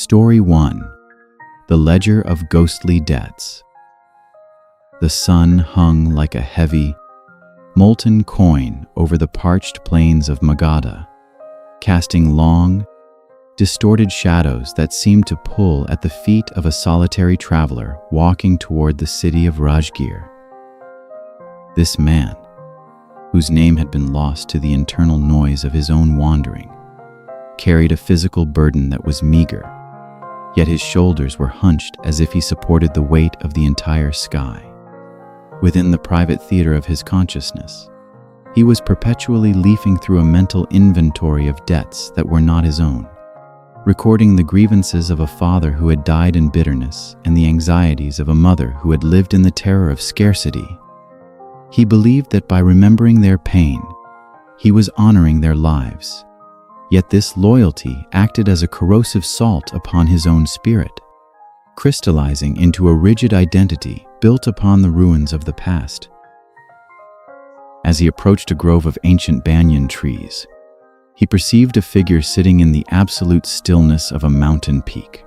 Story 1. The Ledger of Ghostly Debts. The sun hung like a heavy, molten coin over the parched plains of Magadha, casting long, distorted shadows that seemed to pull at the feet of a solitary traveler walking toward the city of Rajgir. This man, whose name had been lost to the internal noise of his own wandering, carried a physical burden that was meager, yet his shoulders were hunched as if he supported the weight of the entire sky. Within the private theater of his consciousness, he was perpetually leafing through a mental inventory of debts that were not his own, recording the grievances of a father who had died in bitterness and the anxieties of a mother who had lived in the terror of scarcity. He believed that by remembering their pain, he was honoring their lives. Yet this loyalty acted as a corrosive salt upon his own spirit, crystallizing into a rigid identity built upon the ruins of the past. As he approached a grove of ancient banyan trees, he perceived a figure sitting in the absolute stillness of a mountain peak,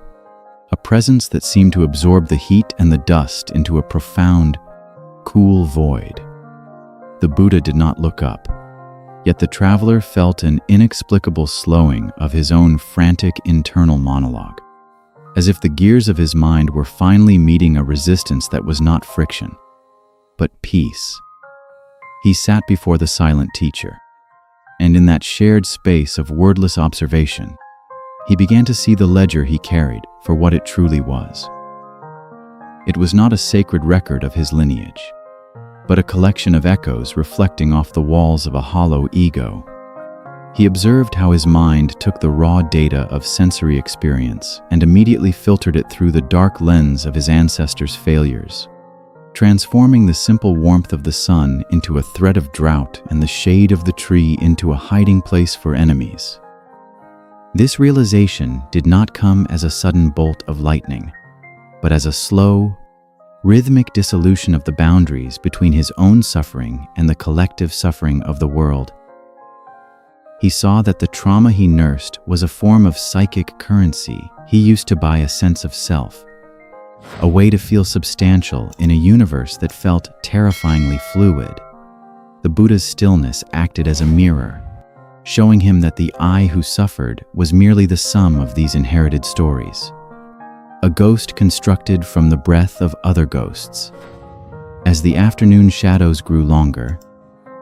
a presence that seemed to absorb the heat and the dust into a profound, cool void. The Buddha did not look up, yet the traveler felt an inexplicable slowing of his own frantic internal monologue, as if the gears of his mind were finally meeting a resistance that was not friction, but peace. He sat before the silent teacher, and in that shared space of wordless observation, he began to see the ledger he carried for what it truly was. It was not a sacred record of his lineage, but a collection of echoes reflecting off the walls of a hollow ego. He observed how his mind took the raw data of sensory experience and immediately filtered it through the dark lens of his ancestors' failures, transforming the simple warmth of the sun into a threat of drought and the shade of the tree into a hiding place for enemies. This realization did not come as a sudden bolt of lightning, but as a slow, rhythmic dissolution of the boundaries between his own suffering and the collective suffering of the world. He saw that the trauma he nursed was a form of psychic currency he used to buy a sense of self, a way to feel substantial in a universe that felt terrifyingly fluid. The Buddha's stillness acted as a mirror, showing him that the I who suffered was merely the sum of these inherited stories, a ghost constructed from the breath of other ghosts. As the afternoon shadows grew longer,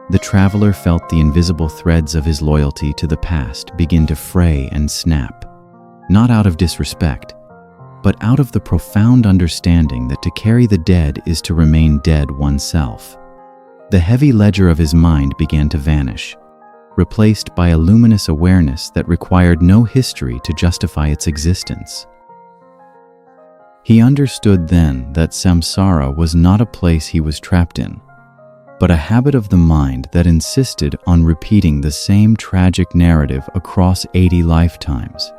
the traveler felt the invisible threads of his loyalty to the past begin to fray and snap, not out of disrespect, but out of the profound understanding that to carry the dead is to remain dead oneself. The heavy ledger of his mind began to vanish, replaced by a luminous awareness that required no history to justify its existence. He understood then that samsara was not a place he was trapped in, but a habit of the mind that insisted on repeating the same tragic narrative across 80 lifetimes.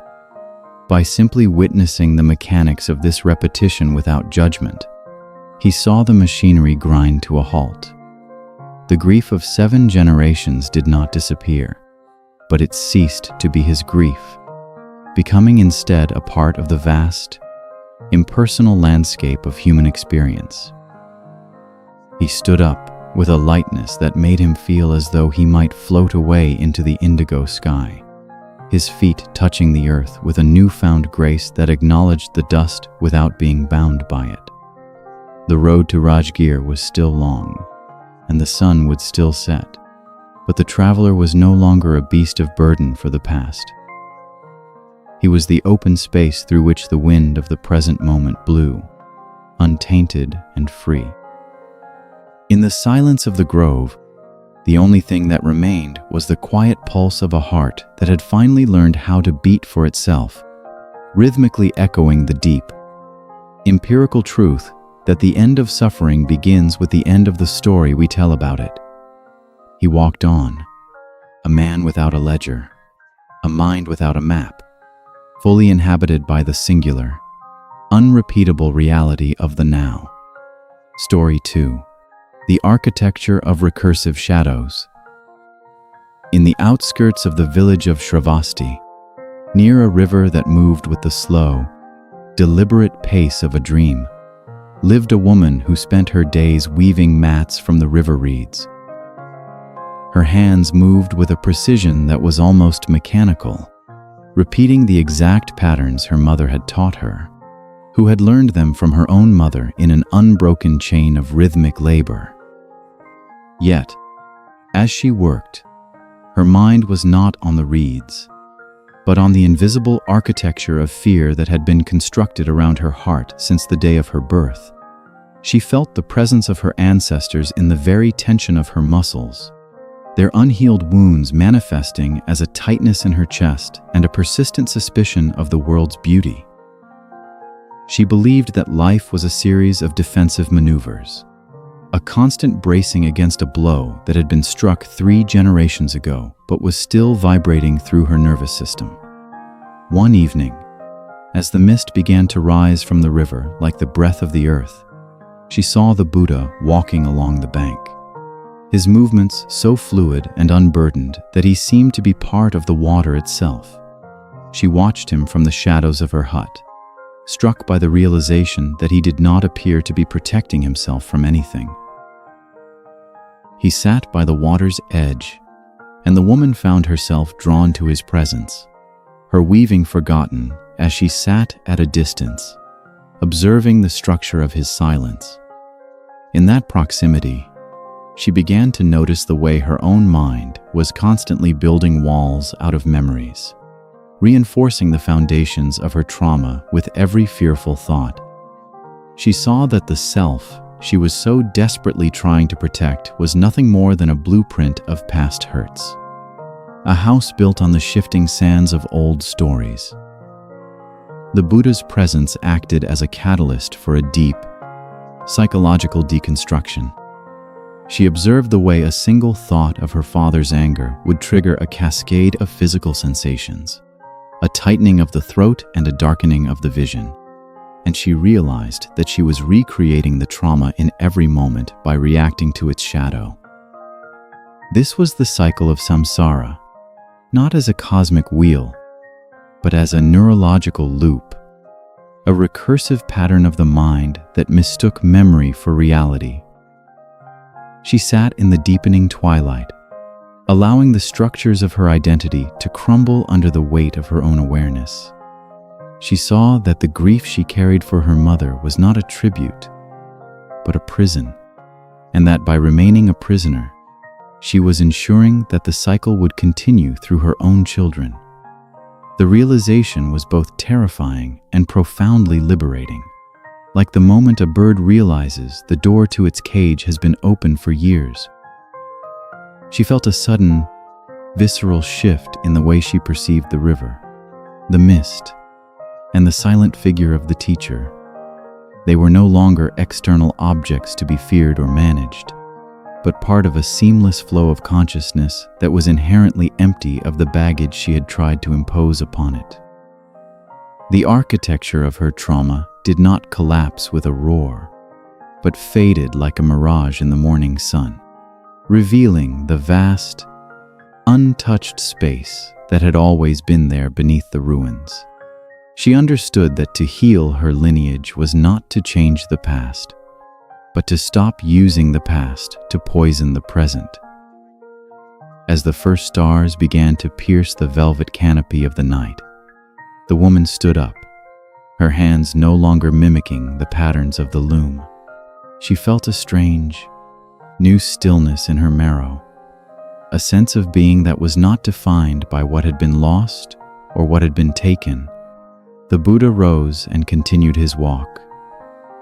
By simply witnessing the mechanics of this repetition without judgment, he saw the machinery grind to a halt. The grief of 7 generations did not disappear, but it ceased to be his grief, becoming instead a part of the vast, impersonal landscape of human experience. He stood up with a lightness that made him feel as though he might float away into the indigo sky, his feet touching the earth with a newfound grace that acknowledged the dust without being bound by it. The road to Rajgir was still long, and the sun would still set, but the traveler was no longer a beast of burden for the past. He was the open space through which the wind of the present moment blew, untainted and free. In the silence of the grove, the only thing that remained was the quiet pulse of a heart that had finally learned how to beat for itself, rhythmically echoing the deep, empirical truth that the end of suffering begins with the end of the story we tell about it. He walked on, a man without a ledger, a mind without a map, fully inhabited by the singular, unrepeatable reality of the now. Story 2. The Architecture of Recursive Shadows. In the outskirts of the village of Shravasti, Near a river that moved with the slow, deliberate pace of a dream, lived a woman who spent her days weaving mats from the river reeds. Her hands moved with a precision that was almost mechanical, repeating the exact patterns her mother had taught her, who had learned them from her own mother in an unbroken chain of rhythmic labor. Yet, as she worked, her mind was not on the reeds, but on the invisible architecture of fear that had been constructed around her heart since the day of her birth. She felt the presence of her ancestors in the very tension of her muscles, their unhealed wounds manifesting as a tightness in her chest and a persistent suspicion of the world's beauty. She believed that life was a series of defensive maneuvers, a constant bracing against a blow that had been struck 3 generations ago but was still vibrating through her nervous system. One evening, as the mist began to rise from the river like the breath of the earth, she saw the Buddha walking along the bank, his movements so fluid and unburdened that he seemed to be part of the water itself. She watched him from the shadows of her hut, struck by the realization that he did not appear to be protecting himself from anything. He sat by the water's edge, and the woman found herself drawn to his presence, her weaving forgotten as she sat at a distance, observing the structure of his silence. In that proximity, she began to notice the way her own mind was constantly building walls out of memories, reinforcing the foundations of her trauma with every fearful thought. She saw that the self she was so desperately trying to protect was nothing more than a blueprint of past hurts, a house built on the shifting sands of old stories. The Buddha's presence acted as a catalyst for a deep, psychological deconstruction. She observed the way a single thought of her father's anger would trigger a cascade of physical sensations, a tightening of the throat and a darkening of the vision. And she realized that she was recreating the trauma in every moment by reacting to its shadow. This was the cycle of samsara, not as a cosmic wheel, but as a neurological loop, a recursive pattern of the mind that mistook memory for reality. She sat in the deepening twilight, allowing the structures of her identity to crumble under the weight of her own awareness. She saw that the grief she carried for her mother was not a tribute, but a prison, and that by remaining a prisoner, she was ensuring that the cycle would continue through her own children. The realization was both terrifying and profoundly liberating, like the moment a bird realizes the door to its cage has been open for years. She felt a sudden, visceral shift in the way she perceived the river, the mist, and the silent figure of the teacher. They were no longer external objects to be feared or managed, but part of a seamless flow of consciousness that was inherently empty of the baggage she had tried to impose upon it. The architecture of her trauma did not collapse with a roar, but faded like a mirage in the morning sun, revealing the vast, untouched space that had always been there beneath the ruins. She understood that to heal her lineage was not to change the past, but to stop using the past to poison the present. As the first stars began to pierce the velvet canopy of the night, the woman stood up, her hands no longer mimicking the patterns of the loom. She felt a strange, new stillness in her marrow, a sense of being that was not defined by what had been lost or what had been taken. The Buddha rose and continued his walk,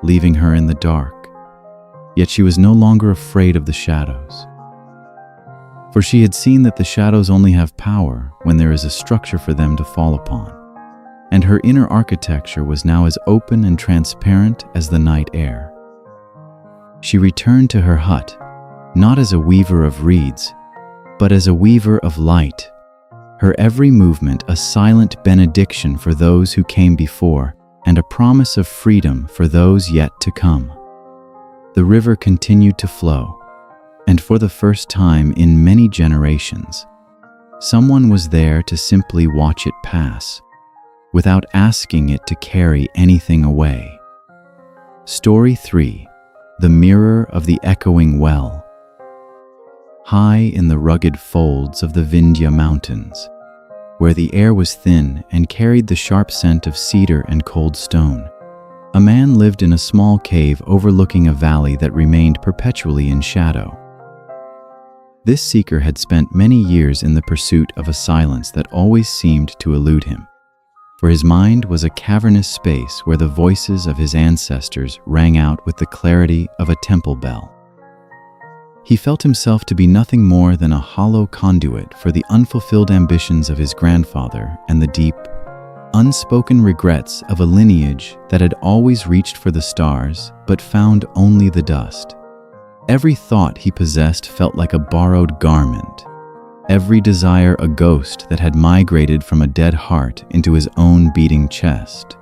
leaving her in the dark, yet she was no longer afraid of the shadows. For she had seen that the shadows only have power when there is a structure for them to fall upon, and her inner architecture was now as open and transparent as the night air. She returned to her hut, not as a weaver of reeds, but as a weaver of light, her every movement a silent benediction for those who came before and a promise of freedom for those yet to come. The river continued to flow, and for the first time in many generations, Someone was there to simply watch it pass, without asking it to carry anything away. Story 3. The Mirror of the Echoing Well. High in the rugged folds of the Vindhya Mountains, where the air was thin and carried the sharp scent of cedar and cold stone, a man lived in a small cave overlooking a valley that remained perpetually in shadow. This seeker had spent many years in the pursuit of a silence that always seemed to elude him, for his mind was a cavernous space where the voices of his ancestors rang out with the clarity of a temple bell. He felt himself to be nothing more than a hollow conduit for the unfulfilled ambitions of his grandfather and the deep, unspoken regrets of a lineage that had always reached for the stars but found only the dust. Every thought he possessed felt like a borrowed garment, every desire a ghost that had migrated from a dead heart into his own beating chest.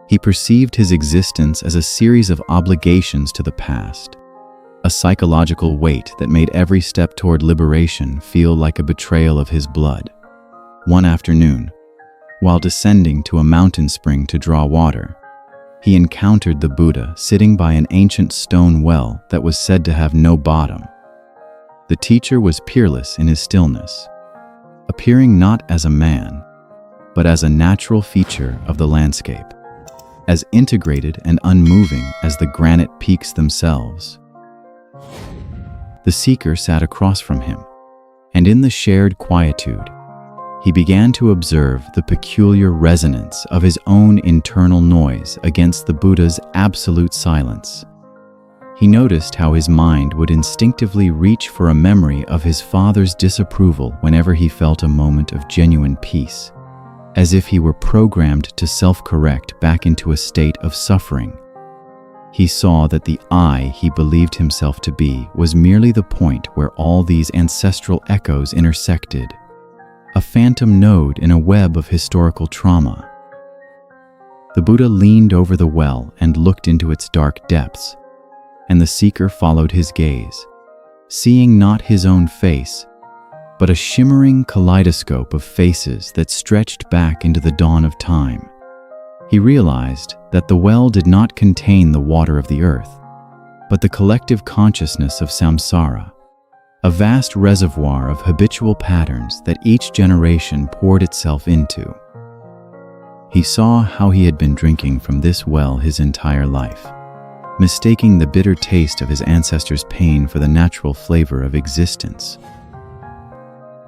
He perceived his existence as a series of obligations to the past, a psychological weight that made every step toward liberation feel like a betrayal of his blood. One afternoon, while descending to a mountain spring to draw water, he encountered the Buddha sitting by an ancient stone well that was said to have no bottom. The teacher was peerless in his stillness, appearing not as a man, but as a natural feature of the landscape, as integrated and unmoving as the granite peaks themselves. The seeker sat across from him, and in the shared quietude, he began to observe the peculiar resonance of his own internal noise against the Buddha's absolute silence. He noticed how his mind would instinctively reach for a memory of his father's disapproval whenever he felt a moment of genuine peace, as if he were programmed to self-correct back into a state of suffering. He saw that the I he believed himself to be was merely the point where all these ancestral echoes intersected, a phantom node in a web of historical trauma. The Buddha leaned over the well and looked into its dark depths, and the seeker followed his gaze, seeing not his own face, but a shimmering kaleidoscope of faces that stretched back into the dawn of time. He realized that the well did not contain the water of the earth, but the collective consciousness of samsara, a vast reservoir of habitual patterns that each generation poured itself into. He saw how he had been drinking from this well his entire life, mistaking the bitter taste of his ancestors' pain for the natural flavor of existence.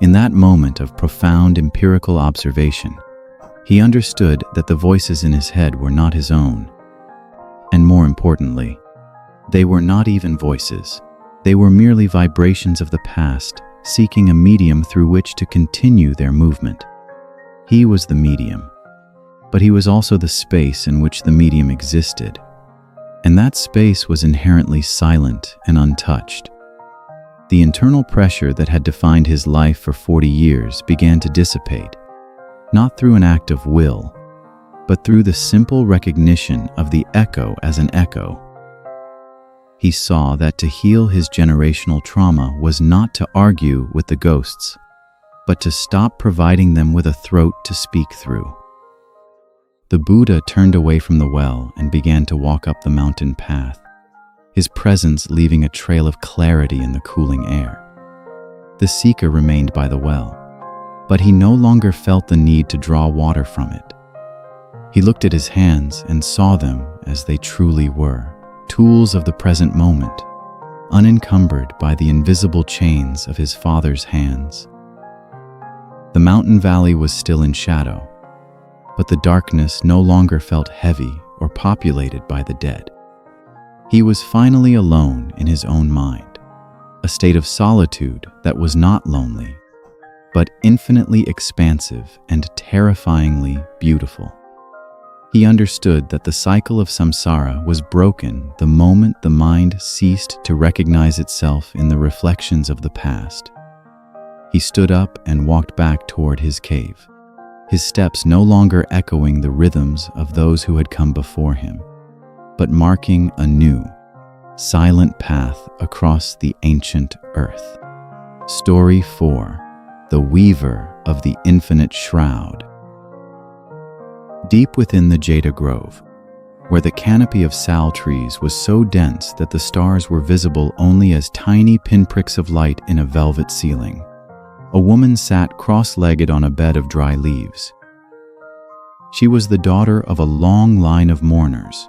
In that moment of profound empirical observation, he understood that the voices in his head were not his own. And more importantly, they were not even voices. They were merely vibrations of the past, seeking a medium through which to continue their movement. He was the medium, but he was also the space in which the medium existed. And that space was inherently silent and untouched. The internal pressure that had defined his life for 40 years began to dissipate, not through an act of will, but through the simple recognition of the echo as an echo. He saw that to heal his generational trauma was not to argue with the ghosts, but to stop providing them with a throat to speak through. The Buddha turned away from the well and began to walk up the mountain path, his presence leaving a trail of clarity in the cooling air. The seeker remained by the well, but he no longer felt the need to draw water from it. He looked at his hands and saw them as they truly were, tools of the present moment, unencumbered by the invisible chains of his father's hands. The mountain valley was still in shadow, but the darkness no longer felt heavy or populated by the dead. He was finally alone in his own mind, a state of solitude that was not lonely, but infinitely expansive and terrifyingly beautiful. He understood that the cycle of samsara was broken the moment the mind ceased to recognize itself in the reflections of the past. He stood up and walked back toward his cave, his steps no longer echoing the rhythms of those who had come before him, but marking a new, silent path across the ancient earth. Story 4. the weaver of the infinite shroud. Deep within the Jada Grove, where the canopy of sal trees was so dense that the stars were visible only as tiny pinpricks of light in a velvet ceiling, a woman sat cross-legged on a bed of dry leaves. She was the daughter of a long line of mourners,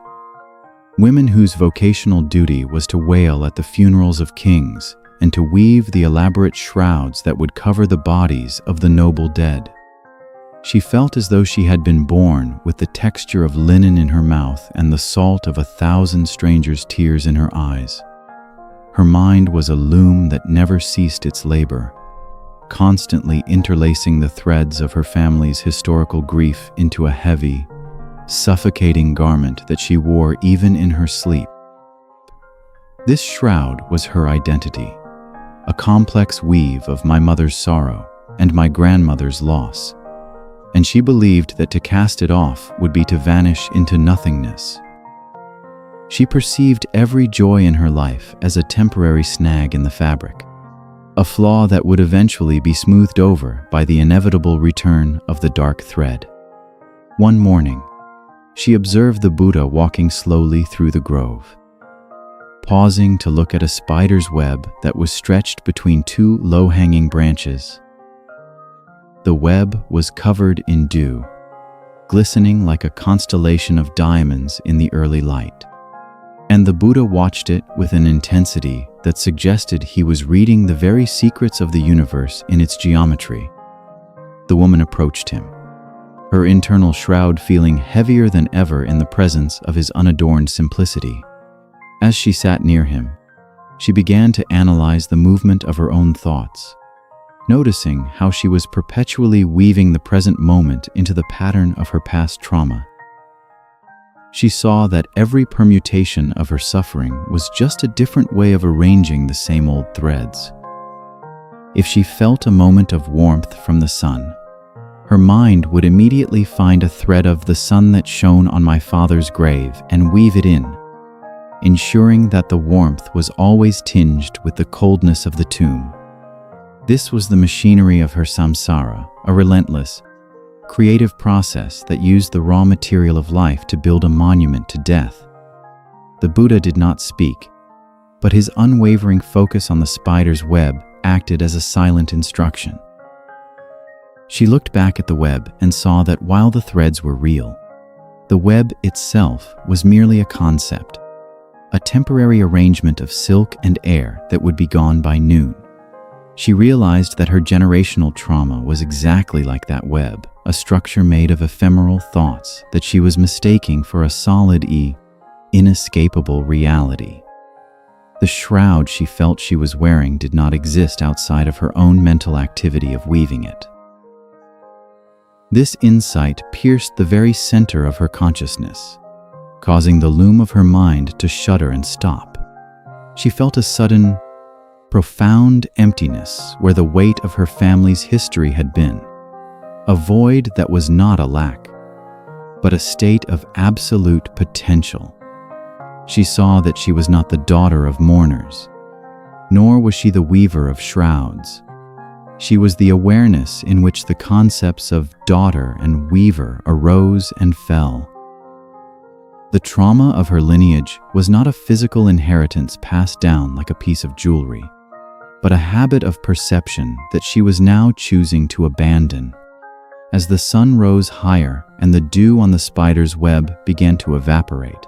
women whose vocational duty was to wail at the funerals of kings and to weave the elaborate shrouds that would cover the bodies of the noble dead. She felt as though she had been born with the texture of linen in her mouth and the salt of 1,000 strangers' tears in her eyes. Her mind was a loom that never ceased its labor, constantly interlacing the threads of her family's historical grief into a heavy, suffocating garment that she wore even in her sleep. This shroud was her identity, a complex weave of my mother's sorrow and my grandmother's loss, and she believed that to cast it off would be to vanish into nothingness. She perceived every joy in her life as a temporary snag in the fabric, a flaw that would eventually be smoothed over by the inevitable return of the dark thread. One morning, she observed the Buddha walking slowly through the grove, pausing to look at a spider's web that was stretched between two low-hanging branches. The web was covered in dew, glistening like a constellation of diamonds in the early light. And the Buddha watched it with an intensity that suggested he was reading the very secrets of the universe in its geometry. The woman approached him, her internal shroud feeling heavier than ever in the presence of his unadorned simplicity. As she sat near him, she began to analyze the movement of her own thoughts, noticing how she was perpetually weaving the present moment into the pattern of her past trauma. She saw that every permutation of her suffering was just a different way of arranging the same old threads. If she felt a moment of warmth from the sun, her mind would immediately find a thread of the sun that shone on my father's grave and weave it in, ensuring that the warmth was always tinged with the coldness of the tomb. This was the machinery of her samsara, a relentless, creative process that used the raw material of life to build a monument to death. The Buddha did not speak, but his unwavering focus on the spider's web acted as a silent instruction. She looked back at the web and saw that while the threads were real, the web itself was merely a concept, a temporary arrangement of silk and air that would be gone by noon. She realized that her generational trauma was exactly like that web, a structure made of ephemeral thoughts that she was mistaking for a solid, inescapable reality. The shroud she felt she was wearing did not exist outside of her own mental activity of weaving it. This insight pierced the very center of her consciousness, causing the loom of her mind to shudder and stop. She felt a sudden, profound emptiness where the weight of her family's history had been, a void that was not a lack, but a state of absolute potential. She saw that she was not the daughter of mourners, nor was she the weaver of shrouds. She was the awareness in which the concepts of daughter and weaver arose and fell. The trauma of her lineage was not a physical inheritance passed down like a piece of jewelry, but a habit of perception that she was now choosing to abandon. As the sun rose higher and the dew on the spider's web began to evaporate,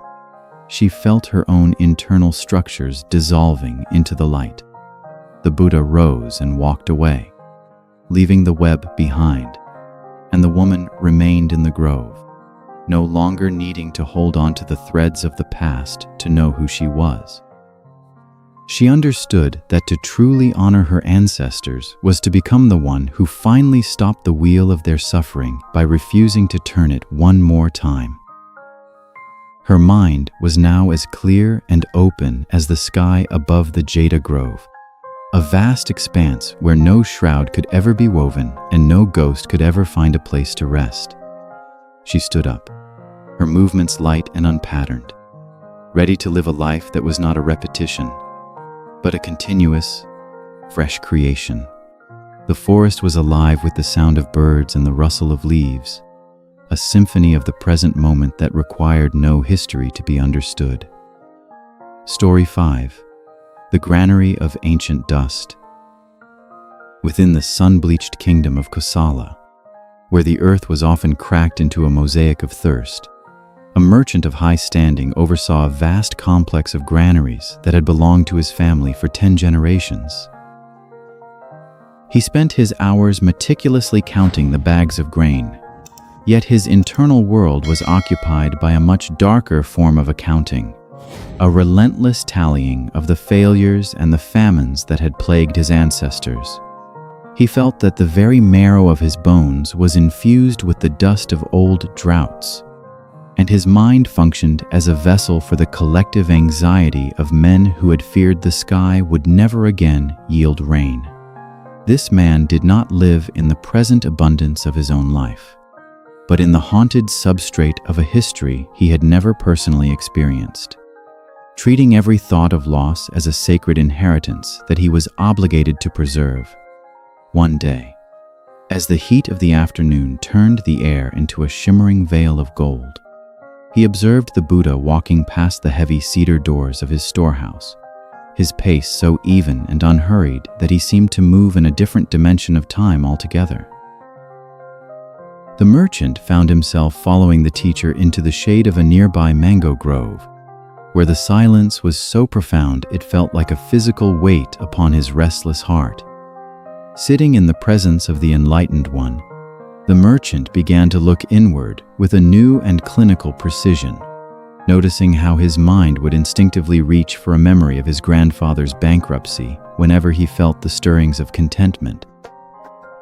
she felt her own internal structures dissolving into the light. The Buddha rose and walked away, leaving the web behind, and the woman remained in the grove, no longer needing to hold on to the threads of the past to know who she was. She understood that to truly honor her ancestors was to become the one who finally stopped the wheel of their suffering by refusing to turn it one more time. Her mind was now as clear and open as the sky above the Jada Grove, a vast expanse where no shroud could ever be woven and no ghost could ever find a place to rest. She stood up, her movements light and unpatterned, ready to live a life that was not a repetition, but a continuous, fresh creation. The forest was alive with the sound of birds and the rustle of leaves, a symphony of the present moment that required no history to be understood. Story 5. The Granary of Ancient Dust. Within the sun-bleached kingdom of Kosala, where the earth was often cracked into a mosaic of thirst, a merchant of high standing oversaw a vast complex of granaries that had belonged to his family for 10 generations. He spent his hours meticulously counting the bags of grain, yet his internal world was occupied by a much darker form of accounting, a relentless tallying of the failures and the famines that had plagued his ancestors. He felt that the very marrow of his bones was infused with the dust of old droughts, and his mind functioned as a vessel for the collective anxiety of men who had feared the sky would never again yield rain. This man did not live in the present abundance of his own life, but in the haunted substrate of a history he had never personally experienced, treating every thought of loss as a sacred inheritance that he was obligated to preserve. One day, as the heat of the afternoon turned the air into a shimmering veil of gold, he observed the Buddha walking past the heavy cedar doors of his storehouse, his pace so even and unhurried that he seemed to move in a different dimension of time altogether. The merchant found himself following the teacher into the shade of a nearby mango grove, where the silence was so profound it felt like a physical weight upon his restless heart. Sitting in the presence of the enlightened one, the merchant began to look inward with a new and clinical precision, noticing how his mind would instinctively reach for a memory of his grandfather's bankruptcy whenever he felt the stirrings of contentment.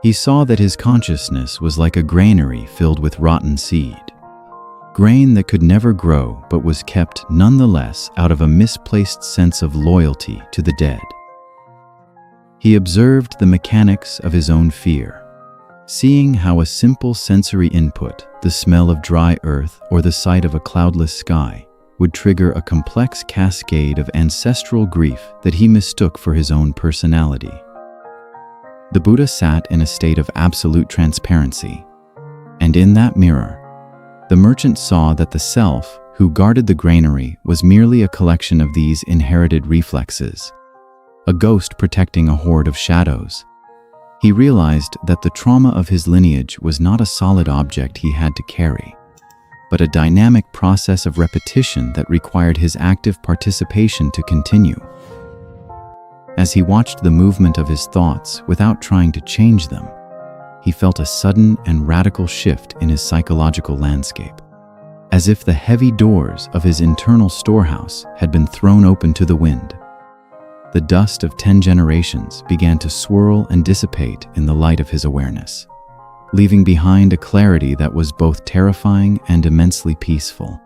He saw that his consciousness was like a granary filled with rotten seed, grain that could never grow but was kept nonetheless out of a misplaced sense of loyalty to the dead. He observed the mechanics of his own fear, seeing how a simple sensory input, the smell of dry earth or the sight of a cloudless sky, would trigger a complex cascade of ancestral grief that he mistook for his own personality. The Buddha sat in a state of absolute transparency, and in that mirror, the merchant saw that the self who guarded the granary was merely a collection of these inherited reflexes, a ghost protecting a horde of shadows. He realized that the trauma of his lineage was not a solid object he had to carry, but a dynamic process of repetition that required his active participation to continue. As he watched the movement of his thoughts without trying to change them, he felt a sudden and radical shift in his psychological landscape, as if the heavy doors of his internal storehouse had been thrown open to the wind. The dust of 10 generations began to swirl and dissipate in the light of his awareness, leaving behind a clarity that was both terrifying and immensely peaceful.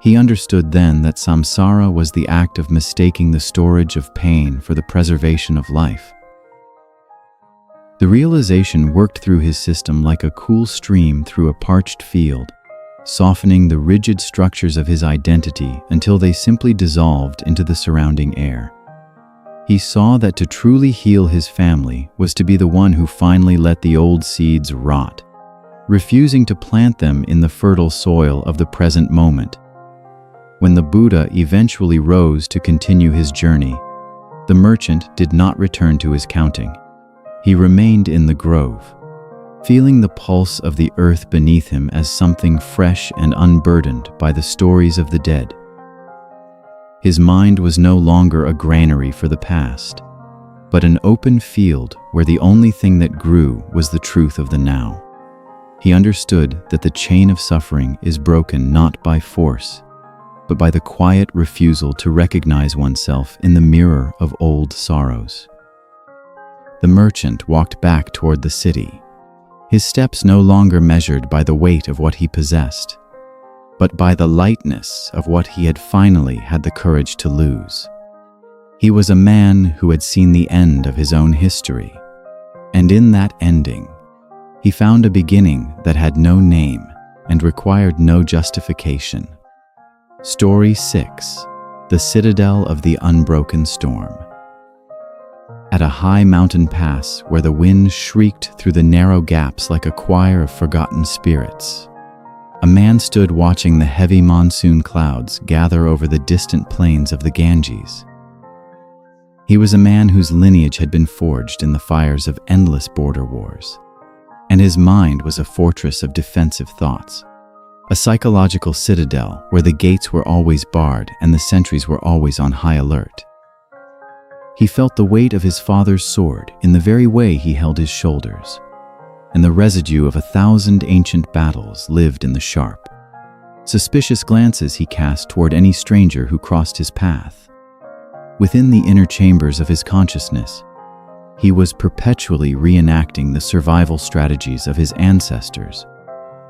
He understood then that samsara was the act of mistaking the storage of pain for the preservation of life. The realization worked through his system like a cool stream through a parched field, softening the rigid structures of his identity until they simply dissolved into the surrounding air. He saw that to truly heal his family was to be the one who finally let the old seeds rot, refusing to plant them in the fertile soil of the present moment. When the Buddha eventually rose to continue his journey, the merchant did not return to his counting. He remained in the grove, feeling the pulse of the earth beneath him as something fresh and unburdened by the stories of the dead. His mind was no longer a granary for the past, but an open field where the only thing that grew was the truth of the now. He understood that the chain of suffering is broken not by force, but by the quiet refusal to recognize oneself in the mirror of old sorrows. The merchant walked back toward the city, his steps no longer measured by the weight of what he possessed, but by the lightness of what he had finally had the courage to lose. He was a man who had seen the end of his own history, and in that ending, he found a beginning that had no name and required no justification. Story 6. The Citadel of the Unbroken Storm. At a high mountain pass where the wind shrieked through the narrow gaps like a choir of forgotten spirits, a man stood watching the heavy monsoon clouds gather over the distant plains of the Ganges. He was a man whose lineage had been forged in the fires of endless border wars, and his mind was a fortress of defensive thoughts, a psychological citadel where the gates were always barred and the sentries were always on high alert. He felt the weight of his father's sword in the very way he held his shoulders, and the residue of 1,000 ancient battles lived in the sharp, suspicious glances he cast toward any stranger who crossed his path. Within the inner chambers of his consciousness, he was perpetually reenacting the survival strategies of his ancestors,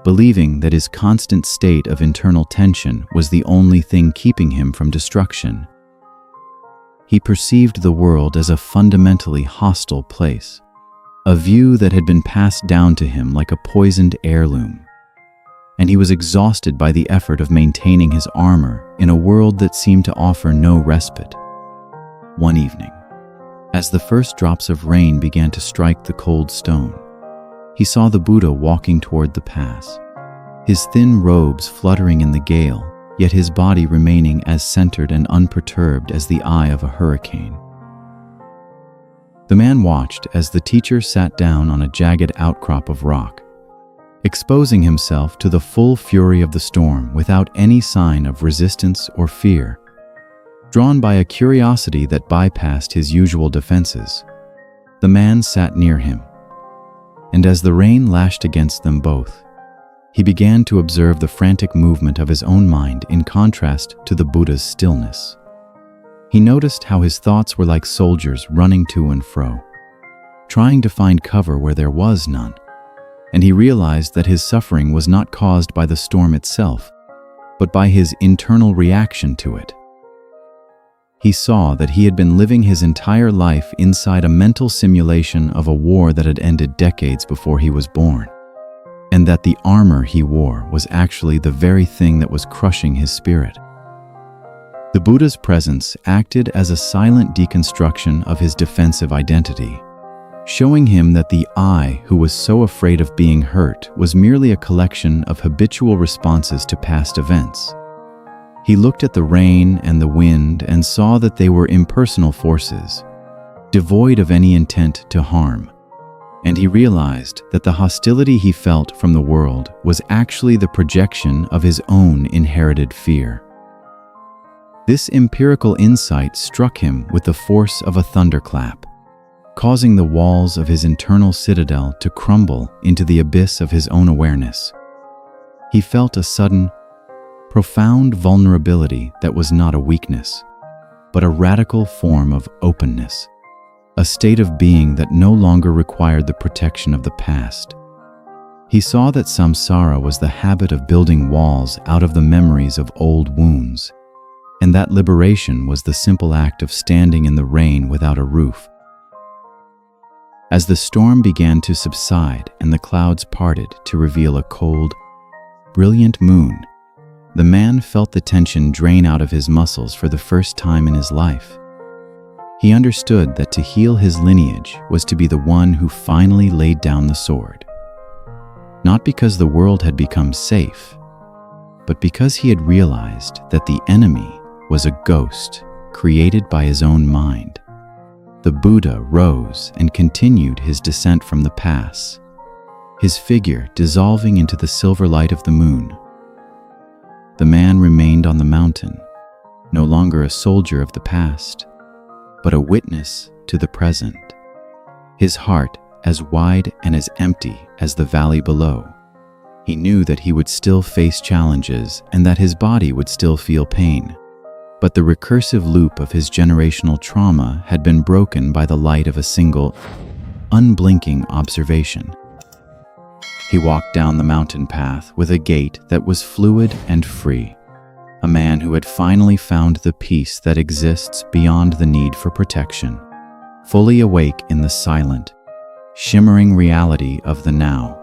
believing that his constant state of internal tension was the only thing keeping him from destruction. He perceived the world as a fundamentally hostile place, a view that had been passed down to him like a poisoned heirloom, and he was exhausted by the effort of maintaining his armor in a world that seemed to offer no respite. One evening, as the first drops of rain began to strike the cold stone, he saw the Buddha walking toward the pass, his thin robes fluttering in the gale, yet his body remaining as centered and unperturbed as the eye of a hurricane. The man watched as the teacher sat down on a jagged outcrop of rock, exposing himself to the full fury of the storm without any sign of resistance or fear. Drawn by a curiosity that bypassed his usual defenses, the man sat near him, and as the rain lashed against them both, he began to observe the frantic movement of his own mind in contrast to the Buddha's stillness. He noticed how his thoughts were like soldiers running to and fro, trying to find cover where there was none, and he realized that his suffering was not caused by the storm itself, but by his internal reaction to it. He saw that he had been living his entire life inside a mental simulation of a war that had ended decades before he was born, and that the armor he wore was actually the very thing that was crushing his spirit. The Buddha's presence acted as a silent deconstruction of his defensive identity, showing him that the I who was so afraid of being hurt was merely a collection of habitual responses to past events. He looked at the rain and the wind and saw that they were impersonal forces, devoid of any intent to harm, and he realized that the hostility he felt from the world was actually the projection of his own inherited fear. This empirical insight struck him with the force of a thunderclap, causing the walls of his internal citadel to crumble into the abyss of his own awareness. He felt a sudden, profound vulnerability that was not a weakness, but a radical form of openness, a state of being that no longer required the protection of the past. He saw that samsara was the habit of building walls out of the memories of old wounds, and that liberation was the simple act of standing in the rain without a roof. As the storm began to subside and the clouds parted to reveal a cold, brilliant moon, the man felt the tension drain out of his muscles for the first time in his life. He understood that to heal his lineage was to be the one who finally laid down the sword. Not because the world had become safe, but because he had realized that the enemy was a ghost created by his own mind. The Buddha rose and continued his descent from the pass, his figure dissolving into the silver light of the moon. The man remained on the mountain, no longer a soldier of the past, but a witness to the present, his heart as wide and as empty as the valley below. He knew that he would still face challenges and that his body would still feel pain, but the recursive loop of his generational trauma had been broken by the light of a single, unblinking observation. He walked down the mountain path with a gait that was fluid and free, a man who had finally found the peace that exists beyond the need for protection, fully awake in the silent, shimmering reality of the now.